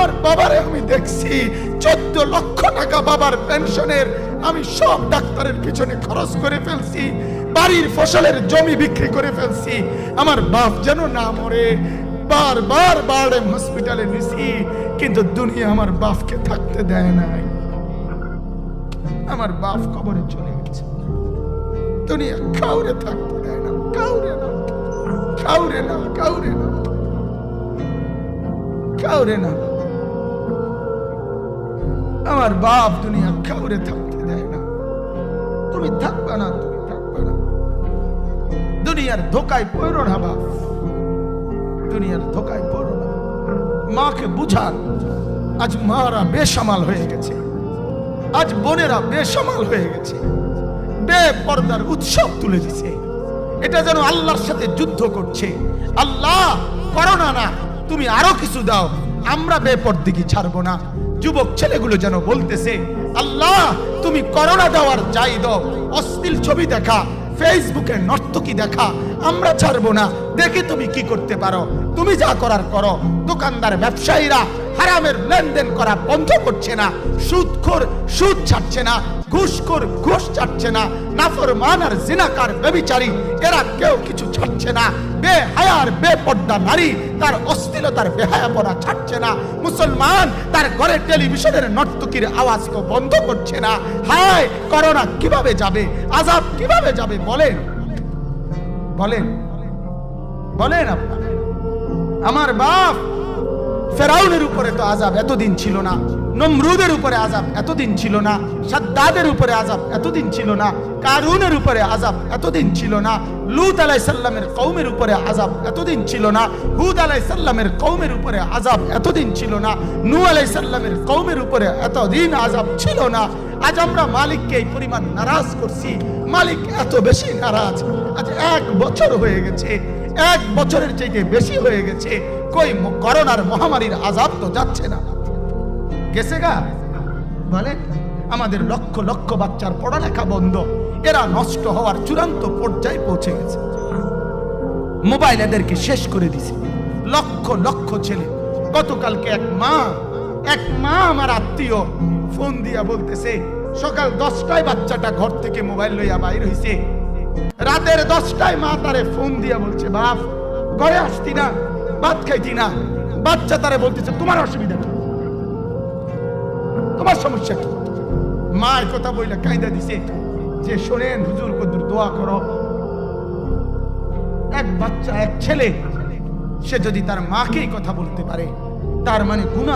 আমার বাবারে আমি দেখছি 14 লক্ষ টাকা বাবার পেনশনের আমি সব ডাক্তারের পিছনে খরচ করে ফেলছি, বাড়ির ফসলের জমি বিক্রি করে ফেলছি। আমার বাপ যেন না মরে বারবার বারডেম হসপিটালে নিছি, কিন্তু দুনিয়া আমার বাপকে থাকতে দেয় নাই। আমার বাপ কবরে চলে গেছে, দুনিয়া কাউরে থাকতে দেয় না, কাউরে না, কাউরে না, কাউরে না, কাউরে না। আমার বাপ দুনিয়া কাউরে থাকতে দেয় না। তুমি থাকবা না, তুমি থাকবা না। দুনিয়ার ধোকায় পড়ো না বাপ, দুনিয়ার ধোকায় পড়ো না। মাকে বুঝান, আজ মারা বেসামাল হয়ে গেছে, আজ বোনেরা বেসামাল হয়ে গেছে, বেপরদার উৎসব তুলে দিছে। এটা যেন আল্লাহর সাথে যুদ্ধ করছে। আল্লাহ করোনা না, তুমি আরো কিছু দাও, আমরা বেপরদিগি ছাড়বো না। যুবক ছেলেগুলো যেন বলতেছে, আল্লাহ তুমি করোনা দেওয়ার যাই দাও, অশ্লীল ছবি দেখা, ফেসবুকে নর্তকী দেখা আমরা ছাড়বো না। দেখি তুমি কি করতে পারো, তুমি যা করার করো। দোকানদার ব্যবসায়ীরা হারামের লেনদেন করা বন্ধ করছে না, সুদখোর সুদ ছাড়ছে না, ঘুষখোর ঘুষ ছাড়ছে না, নাফরমান আর জিনাকার ব্যভিচারী এরা কেউ কিছু ছাড়ছে না। বেহায়ার বেপর্দা নারী তার অশ্লীলতার বেহায়াপনা ছাড়ছে না। মুসলমান তার ঘরে টেলিভিশনের নর্তকীর আওয়াজ তো বন্ধ করছে না। হায় করোনা কিভাবে যাবে, আযাব কিভাবে যাবে বলেন, বলেন, বলেন আপনারা। আমার বাপ ফেরাউনের উপরে তো আযাব এতদিন ছিল না, নমরুদের উপরে আযাব এতদিন ছিল না, সাদ্দাদের উপরে আযাব এতদিন ছিল না, কারুনের উপরে আযাব এতদিন ছিল না, লূত আলাইহিস সালামের কওমের উপরে আযাব এতদিন ছিল না, হুদ আলাইহিস সালামের কওমের উপরে আযাব এতদিন ছিল না, নূহ আলাইহিস সালামের কওমের উপরে এতদিন আযাব ছিল না। আজ আমরা মালিককে এই পরিমাণ নারাজ করছি, মালিক এত বেশি নারাজ। আজ 1 বছর হয়ে গেছে, 1 বছরের চাইতে বেশি হয়ে গেছে, কই করোনার মহামারীর আযাব তো যাচ্ছে না, গেছে গা? বলে আমাদের লক্ষ লক্ষ বাচ্চার পড়ালেখা বন্ধ, এরা নষ্ট হওয়ার চূড়ান্ত পর্যায়ে পৌঁছে গেছে। মোবাইল এদেরকে শেষ করে দিছে, লক্ষ লক্ষ ছেলে। গতকালকে এক মা আমার আত্মীয় ফোন দিয়া বলতেছে, সকাল 10টায় বাচ্চাটা ঘর থেকে মোবাইল লইয়া বাইর হইছে, রাতের 10টায় মা তারে ফোন দিয়া বলছে, বাপ ঘরে আসতি না, ভাত খাইতি না। বাচ্চা তারে বলতেছে, তোমার অসুবিধা কি, তোমার সমস্যা কি? মায়ের কথা বইলা কাইদা দিছে যে শোনেন হুজুর কদ্দুর দোয়া করো। এক বাচ্চা, এক ছেলে, সে যদি তার মাকেই কথা বলতে পারে, তার মানে গুনাহ